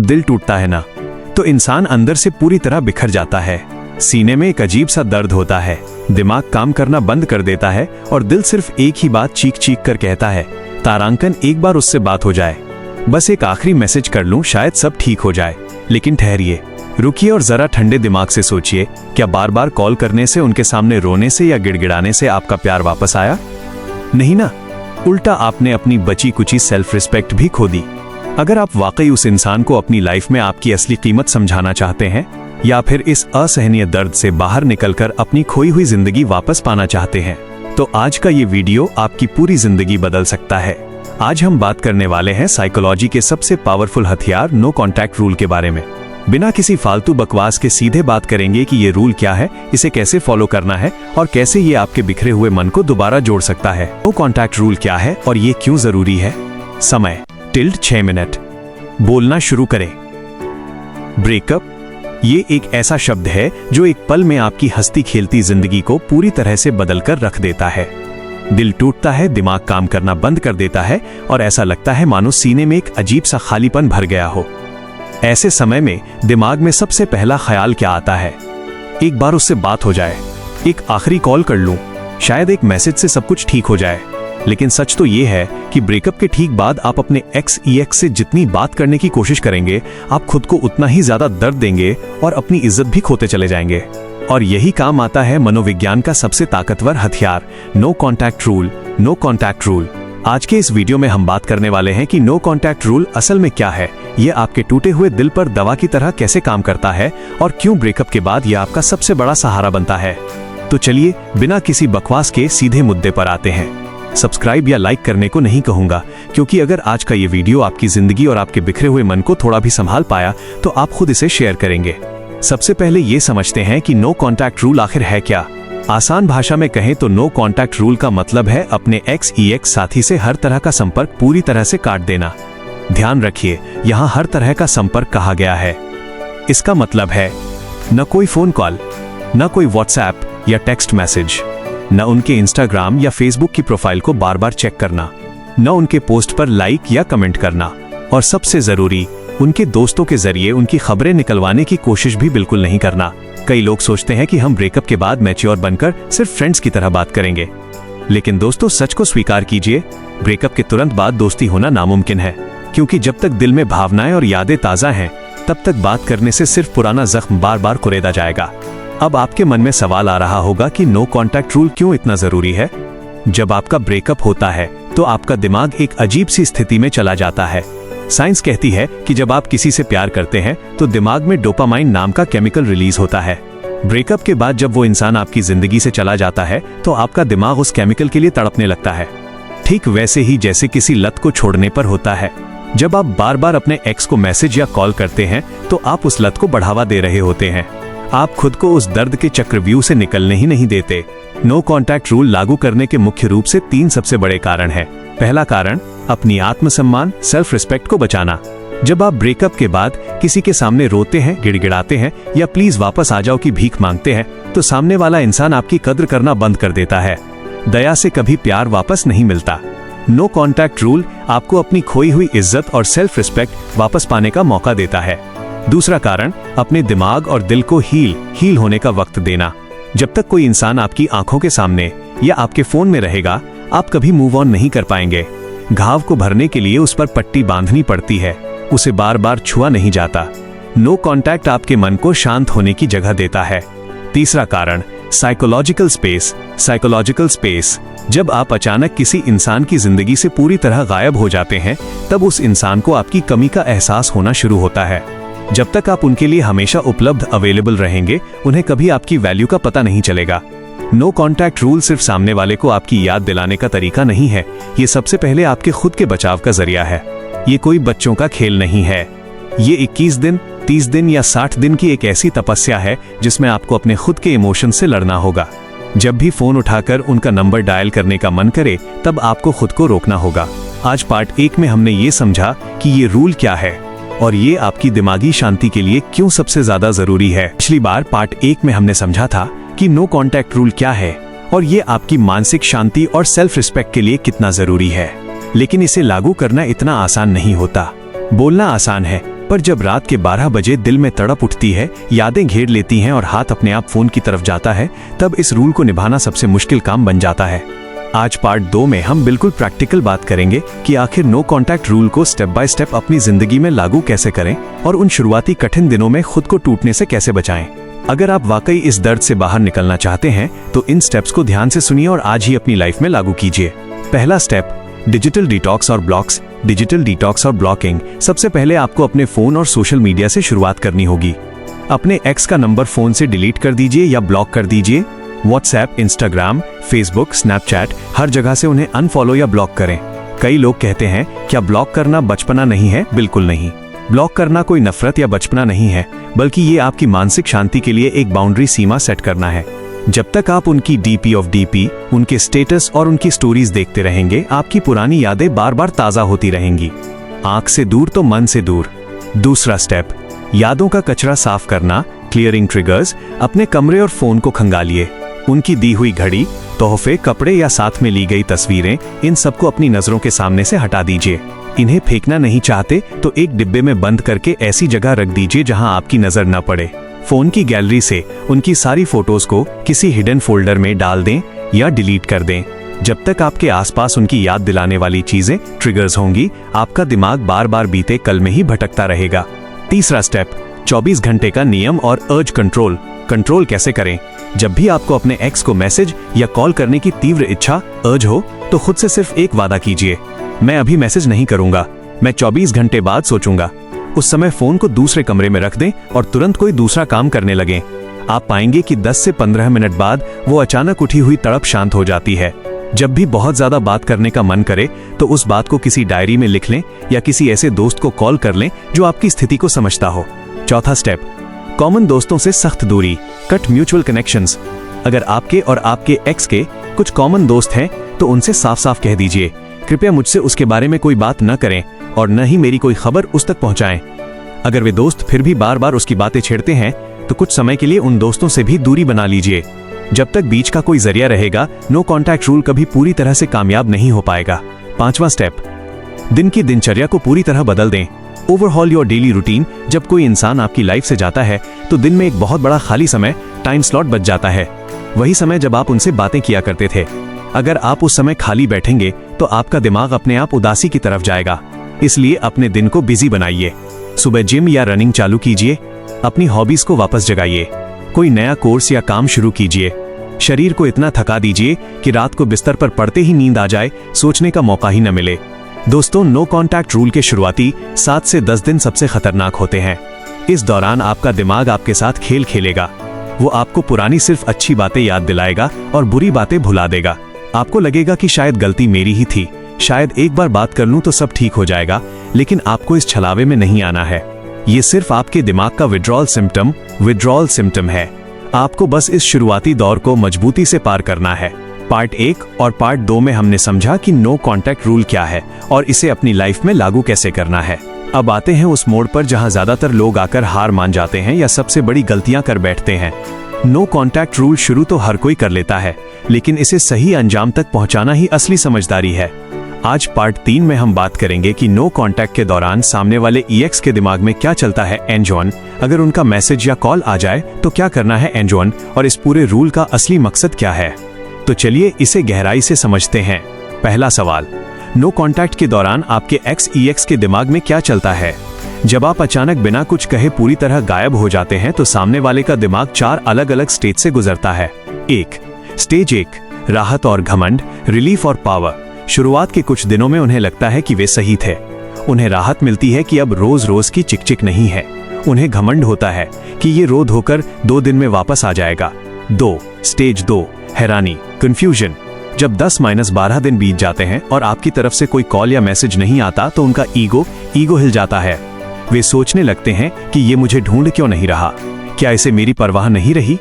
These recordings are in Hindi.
दिल टूटता है ना, तो इंसान अंदर से पूरी तरह बिखर जाता है। सीने में एक अजीब सा दर्द होता है, दिमाग काम करना बंद कर देता है और दिल सिर्फ एक ही बात चीख चीख कर कहता है, तारांकन एक बार उससे बात हो जाए, बस एक आखिरी मैसेज कर लूं, शायद सब ठीक हो जाए। लेकिन ठहरिए, रुकिए और जरा ठंडे दिमाग से सोचिए, क्या बार बार कॉल करने से, उनके सामने रोने से या गिड़गिड़ाने से आपका प्यार वापस आया? नहीं ना, उल्टा आपने अपनी बची कुची सेल्फ रिस्पेक्ट भी खो दी। अगर आप वाकई उस इंसान को अपनी लाइफ में आपकी असली कीमत समझाना चाहते हैं या फिर इस असहनीय दर्द से बाहर निकलकर अपनी खोई हुई जिंदगी वापस पाना चाहते हैं, तो आज का ये वीडियो आपकी पूरी जिंदगी बदल सकता है। आज हम बात करने वाले हैं साइकोलॉजी के सबसे पावरफुल हथियार नो कॉन्टैक्ट रूल के बारे में। बिना किसी फालतू बकवास के सीधे बात करेंगे कि ये रूल क्या है, इसे कैसे फॉलो करना है और कैसे ये आपके बिखरे हुए मन को दोबारा जोड़ सकता है। नो कॉन्टैक्ट रूल क्या है और ये क्यों जरूरी है? समय टिल्ड 6 मिनट। बोलना शुरू करें। ब्रेकअप, ये एक ऐसा शब्द है जो एक पल में आपकी हंसती खेलती जिंदगी को पूरी तरह से बदलकर रख देता है। दिल टूटता है, दिमाग काम करना बंद कर देता है और ऐसा लगता है मानो सीने में एक अजीब सा खालीपन भर गया हो। ऐसे समय में दिमाग में सबसे पहला ख्याल क्या आता है? एक बार उससे बात हो जाए, एक आखिरी कॉल कर लूं, शायद एक मैसेज से सब कुछ ठीक हो जाए। लेकिन सच तो ये है कि ब्रेकअप के ठीक बाद आप अपने एक्स से जितनी बात करने की कोशिश करेंगे, आप खुद को उतना ही ज्यादा दर्द देंगे और अपनी इज्जत भी खोते चले जाएंगे। और यही काम आता है मनोविज्ञान का सबसे ताकतवर हथियार, no contact rule. No contact rule. आज के इस वीडियो में हम बात करने वाले हैं कि नो कॉन्टैक्ट रूल असल में क्या है, ये आपके टूटे हुए दिल पर दवा की तरह कैसे काम करता है और क्यों ब्रेकअप के बाद ये आपका सबसे बड़ा सहारा बनता है। तो चलिए बिना किसी बकवास के सीधे मुद्दे पर आते हैं। सब्सक्राइब या लाइक करने को नहीं कहूंगा, क्योंकि अगर आज का ये वीडियो आपकी जिंदगी और आपके बिखरे हुए मन को थोड़ा भी संभाल पाया तो आप खुद इसे शेयर करेंगे। सबसे पहले ये समझते हैं कि नो कॉन्टैक्ट रूल आखिर है क्या। आसान भाषा में कहें तो नो कॉन्टैक्ट रूल का मतलब है अपने एक्स साथी से हर तरह का संपर्क पूरी तरह से काट देना। ध्यान रखिए, यहाँ हर तरह का संपर्क कहा गया है। इसका मतलब है न कोई फोन कॉल, न कोई व्हाट्सएप या टेक्स्ट मैसेज, न उनके इंस्टाग्राम या फेसबुक की प्रोफाइल को बार बार चेक करना, न उनके पोस्ट पर लाइक या कमेंट करना, और सबसे जरूरी, उनके दोस्तों के जरिए उनकी खबरें निकलवाने की कोशिश भी बिल्कुल नहीं करना। कई लोग सोचते हैं कि हम ब्रेकअप के बाद मैच्योर बनकर सिर्फ फ्रेंड्स की तरह बात करेंगे, लेकिन दोस्तों सच को स्वीकार कीजिए, ब्रेकअप के तुरंत बाद दोस्ती होना नामुमकिन है, क्योंकि जब तक दिल में भावनाएं और यादें ताजा हैं, तब तक बात करने से सिर्फ पुराना जख्म बार बार कुरेदा जाएगा। अब आपके मन में सवाल आ रहा होगा कि नो कॉन्टैक्ट रूल क्यों इतना जरूरी है? जब आपका ब्रेकअप होता है तो आपका दिमाग एक अजीब सी स्थिति में चला जाता है। साइंस कहती है कि जब आप किसी से प्यार करते हैं तो दिमाग में डोपामाइन नाम का केमिकल रिलीज होता है। ब्रेकअप के बाद जब वो इंसान आपकी जिंदगी से चला जाता है तो आपका दिमाग उस केमिकल के लिए तड़पने लगता है, ठीक वैसे ही जैसे किसी लत को छोड़ने पर होता है। जब आप बार बार अपने एक्स को मैसेज या कॉल करते हैं तो आप उस लत को बढ़ावा दे रहे होते हैं। आप खुद को उस दर्द के चक्रव्यूह से निकलने ही नहीं देते। नो कॉन्टैक्ट रूल लागू करने के मुख्य रूप से 3 सबसे बड़े कारण हैं। पहला कारण, अपनी आत्मसम्मान, सेल्फ रिस्पेक्ट को बचाना। जब आप ब्रेकअप के बाद किसी के सामने रोते हैं, गिड़गिड़ाते हैं या प्लीज वापस आ जाओ की भीख मांगते हैं, तो सामने वाला इंसान आपकी कद्र करना बंद कर देता है। दया से कभी प्यार वापस नहीं मिलता। नो कॉन्टैक्ट रूल आपको अपनी खोई हुई इज्जत और सेल्फ रिस्पेक्ट वापस पाने का मौका देता है। दूसरा कारण, अपने दिमाग और दिल को हील होने का वक्त देना। जब तक कोई इंसान आपकी आंखों के सामने या आपके फोन में रहेगा, आप कभी मूव ऑन नहीं कर पाएंगे। घाव को भरने के लिए उस पर पट्टी बांधनी पड़ती है, उसे बार बार छुआ नहीं जाता। नो कॉन्टैक्ट आपके मन को शांत होने की जगह देता है। तीसरा कारण, साइकोलॉजिकल स्पेस। जब आप अचानक किसी इंसान की जिंदगी से पूरी तरह गायब हो जाते हैं, तब उस इंसान को आपकी कमी का एहसास होना शुरू होता है। जब तक आप उनके लिए हमेशा उपलब्ध अवेलेबल रहेंगे, उन्हें कभी आपकी वैल्यू का पता नहीं चलेगा। नो कॉन्टैक्ट रूल सिर्फ सामने वाले को आपकी याद दिलाने का तरीका नहीं है, ये सबसे पहले आपके खुद के बचाव का जरिया है। ये कोई बच्चों का खेल नहीं है। ये 21 दिन, 30 दिन या 60 दिन की एक ऐसी तपस्या है जिसमें आपको अपने खुद के इमोशन से लड़ना होगा। जब भी फोन उठाकर उनका नंबर डायल करने का मन करे, तब आपको खुद को रोकना होगा। आज पार्ट 1 में हमने ये समझा कि ये रूल क्या है और ये आपकी दिमागी शांति के लिए क्यों सबसे ज्यादा जरूरी है। पिछली बार पार्ट 1 में हमने समझा था कि नो कॉन्टैक्ट रूल क्या है और ये आपकी मानसिक शांति और सेल्फ रिस्पेक्ट के लिए कितना जरूरी है। लेकिन इसे लागू करना इतना आसान नहीं होता। बोलना आसान है, पर जब रात के 12 बजे दिल में तड़प उठती है, यादें घेर लेती हैं और हाथ अपने आप फोन की तरफ जाता है, तब इस रूल को निभाना सबसे मुश्किल काम बन जाता है। आज पार्ट 2 में हम बिल्कुल प्रैक्टिकल बात करेंगे कि आखिर नो कांटेक्ट रूल को स्टेप बाय स्टेप अपनी जिंदगी में लागू कैसे करें और उन शुरुआती कठिन दिनों में खुद को टूटने से कैसे बचाएं। अगर आप वाकई इस दर्द से बाहर निकलना चाहते हैं तो इन स्टेप्स को ध्यान से सुनिए और आज ही अपनी लाइफ में लागू कीजिए। पहला स्टेप, डिजिटल डिटॉक्स और ब्लॉक्स। डिजिटल डिटॉक्स और ब्लॉकिंग। सबसे पहले आपको अपने फोन और सोशल मीडिया से शुरुआत करनी होगी। अपने एक्स का नंबर फोन से डिलीट कर दीजिए या ब्लॉक कर दीजिए। व्हाट्सएप, इंस्टाग्राम, फेसबुक, स्नैपचैट, हर जगह से उन्हें अनफॉलो या ब्लॉक करें। कई लोग कहते हैं क्या ब्लॉक करना बचपना नहीं है? बिल्कुल नहीं। ब्लॉक करना कोई नफरत या बचपना नहीं है, बल्कि ये आपकी मानसिक शांति के लिए एक बाउंड्री सीमा सेट करना है। जब तक आप उनकी डीपी ऑफ डीपी, उनके स्टेटस और उनकी स्टोरीज देखते रहेंगे, आपकी पुरानी यादें बार बार ताजा होती रहेंगी। आंख से दूर तो मन से दूर। दूसरा स्टेप, यादों का कचरा साफ करना, क्लियरिंग ट्रिगर्स। अपने कमरे और फोन को खंगालिए। उनकी दी हुई घड़ी, तोहफे, कपड़े या साथ में ली गई तस्वीरें, इन सबको अपनी नजरों के सामने से हटा दीजिए। इन्हें फेंकना नहीं चाहते तो एक डिब्बे में बंद करके ऐसी जगह रख दीजिए जहां आपकी नजर न पड़े। फोन की गैलरी से उनकी सारी फोटोज को किसी हिडन फोल्डर में डाल दें या डिलीट कर दें। जब तक आपके आसपास उनकी याद दिलाने वाली चीजें ट्रिगर्स होंगी, आपका दिमाग बार बार बीते कल में ही भटकता रहेगा। तीसरा स्टेप, 24 घंटे का नियम और अर्ज कंट्रोल। कंट्रोल कैसे करें? जब भी आपको अपने एक्स को मैसेज या कॉल करने की तीव्र इच्छा, अर्ज हो, तो खुद से सिर्फ एक वादा कीजिए, मैं अभी मैसेज नहीं करूंगा, मैं 24 घंटे बाद सोचूंगा। उस समय फोन को दूसरे कमरे में रख दें और तुरंत कोई दूसरा काम करने लगें। आप पाएंगे कि 10 से 15 मिनट बाद वो अचानक उठी हुई तड़प शांत हो जाती है। जब भी बहुत ज्यादा बात करने का मन करे तो उस बात को किसी डायरी में लिख लें या किसी ऐसे दोस्त को कॉल कर लें जो आपकी स्थिति को समझता हो। चौथा स्टेप, कॉमन दोस्तों से सख्त दूरी, कट म्यूचुअल कनेक्शंस। अगर आपके और आपके एक्स के कुछ कॉमन दोस्त हैं तो उनसे साफ साफ कह दीजिए, कृपया मुझसे उसके बारे में कोई बात न करें और न ही मेरी कोई खबर उस तक पहुंचाएं। अगर वे दोस्त फिर भी बार बार उसकी बातें छेड़ते हैं तो कुछ समय के लिए उन दोस्तों से भी दूरी बना लीजिए। जब तक बीच का कोई जरिया रहेगा, नो कांटेक्ट रूल कभी पूरी तरह से कामयाब नहीं हो पाएगा। पांचवा स्टेप, दिन की दिनचर्या को पूरी तरह बदल दें। Overhaul your daily routine. जब कोई इंसान आपकी लाइफ से जाता है तो दिन में एक बहुत बड़ा खाली समय, टाइम स्लॉट बच जाता है। वही समय जब आप उनसे बातें किया करते थे। अगर आप उस समय खाली बैठेंगे तो आपका दिमाग अपने आप उदासी की तरफ जाएगा। इसलिए अपने दिन को बिजी बनाइए। सुबह जिम या रनिंग चालू कीजिए। अपनी हॉबीज को वापस जगाइए। कोई नया कोर्स या काम शुरू कीजिए। शरीर को इतना थका दीजिए कि रात को बिस्तर पर पड़ते ही नींद आ जाए, सोचने का मौका ही न मिले। दोस्तों, नो कांटेक्ट रूल के शुरुआती 7 से 10 दिन सबसे खतरनाक होते हैं। इस दौरान आपका दिमाग आपके साथ खेल खेलेगा। वो आपको पुरानी सिर्फ अच्छी बातें याद दिलाएगा और बुरी बातें भुला देगा। आपको लगेगा कि शायद गलती मेरी ही थी, शायद एक बार बात कर लूं तो सब ठीक हो जाएगा, लेकिन आपको इस छलावे में नहीं आना है। ये सिर्फ आपके दिमाग का विड्रॉल सिम्टम है। आपको बस इस शुरुआती दौर को मजबूती से पार करना है। पार्ट 1 और पार्ट 2 में हमने समझा कि नो कांटेक्ट रूल क्या है और इसे अपनी लाइफ में लागू कैसे करना है। अब आते हैं उस मोड़ पर जहां ज्यादातर लोग आकर हार मान जाते हैं या सबसे बड़ी गलतियां कर बैठते हैं। नो कांटेक्ट रूल शुरू तो हर कोई कर लेता है, लेकिन इसे सही अंजाम तक पहुंचाना ही असली समझदारी है। आज पार्ट 3 में हम बात करेंगे कि नो कांटेक्ट के दौरान सामने वाले EX के दिमाग में क्या चलता है एंड ऑन। अगर उनका मैसेज या कॉल आ जाए तो क्या करना है एंड ऑन, और इस पूरे रूल का असली मकसद क्या है। तो चलिए इसे गहराई से समझते हैं। पहला सवाल, नो कांटेक्ट के दौरान आपके EX के दिमाग में क्या चलता है? जब आप अचानक बिना कुछ कहे पूरी तरह गायब हो जाते हैं तो सामने वाले का दिमाग 4 अलग अलग स्टेज से गुजरता है। स्टेज 1, राहत और घमंड, रिलीफ और पावर। शुरुआत के कुछ दिनों में उन्हें लगता है कि वे सही थे। उन्हें राहत मिलती है कि अब रोज रोज की चिकचिक नहीं है। उन्हें घमंड होता है कि ये रो धोकर 2 दिन में वापस आ जाएगा। स्टेज 2, हैरानी, कंफ्यूजन। जब 10-12 दिन बीत जाते हैं और आपकी तरफ से कोई कॉल या मैसेज नहीं आता तो उनका ईगो हिल जाता है। वे सोचने लगते हैं कि ये मुझे ढूंढ क्यों नहीं रहा, क्या इसे मेरी परवाह नहीं रही।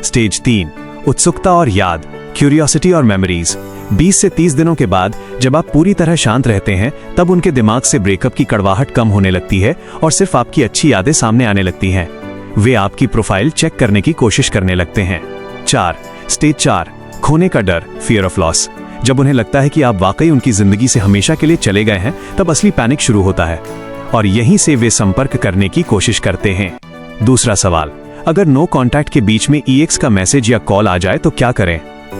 स्टेज 3, उत्सुकता और याद, क्यूरियोसिटी और मेमोरीज। 20 से 30 दिनों के बाद जब आप पूरी तरह शांत रहते हैं तब उनके दिमाग से ब्रेकअप की कड़वाहट कम होने लगती है और सिर्फ आपकी अच्छी यादें सामने आने लगती हैं। वे आपकी प्रोफाइल चेक करने की कोशिश करने लगते हैं। स्टेज 4, खोने का डर, फियर ऑफ लॉस। जब उन्हें लगता है कि आप वाकई उनकी जिंदगी से हमेशा के लिए चले गए हैं तब असली पैनिक शुरू होता है। और यहीं से वे संपर्क करने की कोशिश करते हैं। दूसरा सवाल, अगर नो कॉन्टैक्ट के बीच में EX का मैसेज या कॉल आ जाए तो क्या करें?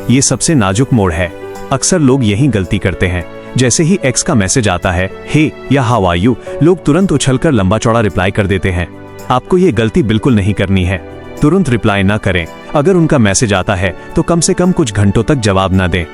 ये सबसे नाजुक मोड़ है। अक्सर लोग यही गलती करते हैं। जैसे ही एक्स का मैसेज आता है, हे या हाउ आर यू, लोग तुरंत उछलकर लंबा चौड़ा रिप्लाई कर देते हैं। आपको ये गलती बिल्कुल नहीं करनी है। तुरंत रिप्लाई ना करें। अगर उनका मैसेज आता है तो कम से कम कुछ घंटों तक जवाब ना दें।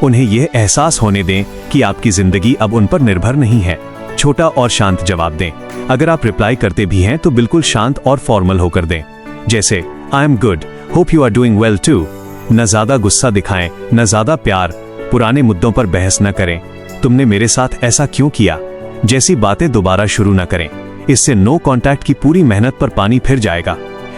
उन्हें यह एहसास होने दें कि आपकी जिंदगी अब उन पर निर्भर नहीं है। छोटा और शांत जवाब दें। अगर आप रिप्लाई करते भी हैं तो बिल्कुल शांत और फॉर्मल होकर दें, जैसे I am good, hope you are doing well too. न ज्यादा गुस्सा दिखाएं, न ज्यादा प्यार। पुराने मुद्दों पर बहस न करें। तुमने मेरे साथ ऐसा क्यों किया जैसी बातें दोबारा शुरू न करें। इससे नो कॉन्टैक्ट की पूरी मेहनत पर पानी फिर जाएगा।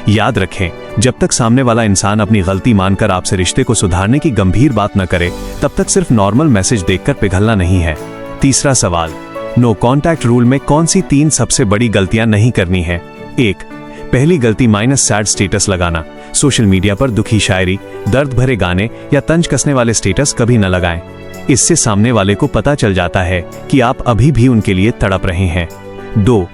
याद रखें, जब तक सामने वाला इंसान अपनी गलती मानकर आपसे रिश्ते को सुधारने की गंभीर बात न करे, तब तक सिर्फ नॉर्मल मैसेज देखकर पिघलना नहीं है। तीसरा सवाल, नो कॉन्टैक्ट रूल में कौन सी 3 सबसे बड़ी गलतियां नहीं करनी है? 1, पहली गलती -सैड स्टेटस लगाना। सोशल मीडिया पर दुखी शायरी, दर्द भरे गाने या तंज कसने वाले स्टेटस कभी न लगाएं। इससे सामने वाले को पता चल जाता है कि आप अभी भी उनके लिए तड़प रहे हैं। 2,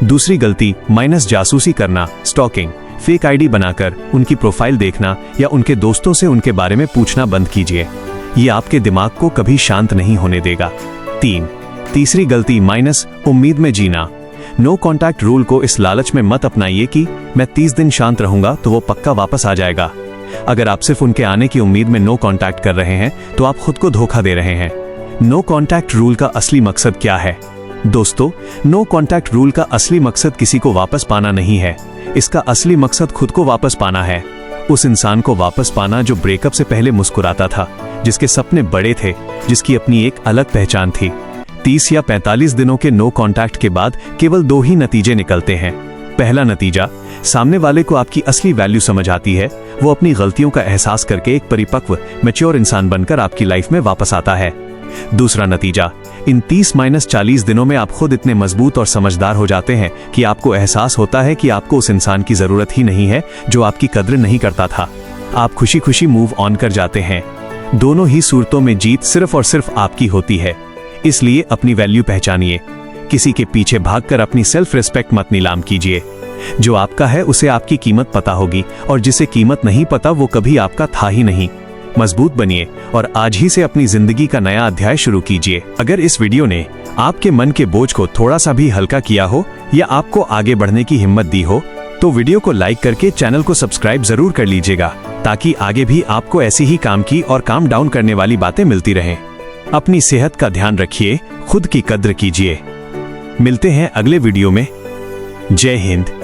दूसरी गलती -जासूसी करना, स्टॉकिंग। फेक आईडी बनाकर उनकी प्रोफाइल देखना या उनके दोस्तों से उनके बारे में पूछना बंद कीजिए। ये आपके दिमाग को कभी शांत नहीं होने देगा। 3, तीसरी गलती उम्मीद में जीना। नो कॉन्टैक्ट रूल को इस लालच में मत अपनाइए कि मैं 30 दिन शांत रहूंगा तो वो पक्का वापस आ जाएगा। अगर आप सिर्फ उनके आने की उम्मीद में नो कॉन्टैक्ट कर रहे हैं तो आप खुद को धोखा दे रहे हैं। नो कॉन्टैक्ट रूल का असली मकसद क्या है? दोस्तों, नो कॉन्टैक्ट रूल का असली मकसद किसी को वापस पाना नहीं है। इसका असली मकसद खुद को वापस पाना है। उस इंसान को वापस पाना जो ब्रेकअप से पहले मुस्कुराता था, जिसके सपने बड़े थे, जिसकी अपनी एक अलग पहचान थी। 30 या 45 दिनों के नो कॉन्टैक्ट के बाद केवल 2 ही नतीजे निकलते हैं। पहला नतीजा, सामने वाले को आपकी असली वैल्यू समझ आती है। वो अपनी गलतियों का एहसास करके एक परिपक्व, मैच्योर इंसान बनकर आपकी लाइफ में वापस आता है। दूसरा नतीजा, इन 30-40 दिनों में आप खुद इतने मजबूत और समझदार हो जाते हैं कि आपको एहसास होता है कि आपको उस इंसान की जरूरत ही नहीं है जो आपकी कद्र नहीं करता था। आप खुशी खुशी मूव ऑन कर जाते हैं। दोनों ही सूरतों में जीत सिर्फ और सिर्फ आपकी होती है। इसलिए अपनी वैल्यू पहचानिए। किसी के पीछे भागकर अपनी सेल्फ रिस्पेक्ट मत नीलाम कीजिए। जो आपका है उसे आपकी कीमत पता होगी, और जिसे कीमत नहीं पता वो कभी आपका था ही नहीं। मजबूत बनिए और आज ही से अपनी जिंदगी का नया अध्याय शुरू कीजिए। अगर इस वीडियो ने आपके मन के बोझ को थोड़ा सा भी हल्का किया हो या आपको आगे बढ़ने की हिम्मत दी हो, तो वीडियो को लाइक करके चैनल को सब्सक्राइब जरूर कर लीजिएगा, ताकि आगे भी आपको ऐसी ही काम की और काम डाउन करने वाली बातें मिलती रहें। अपनी सेहत का ध्यान रखिए, खुद की कद्र कीजिए। मिलते हैं अगले वीडियो में। जय हिंद।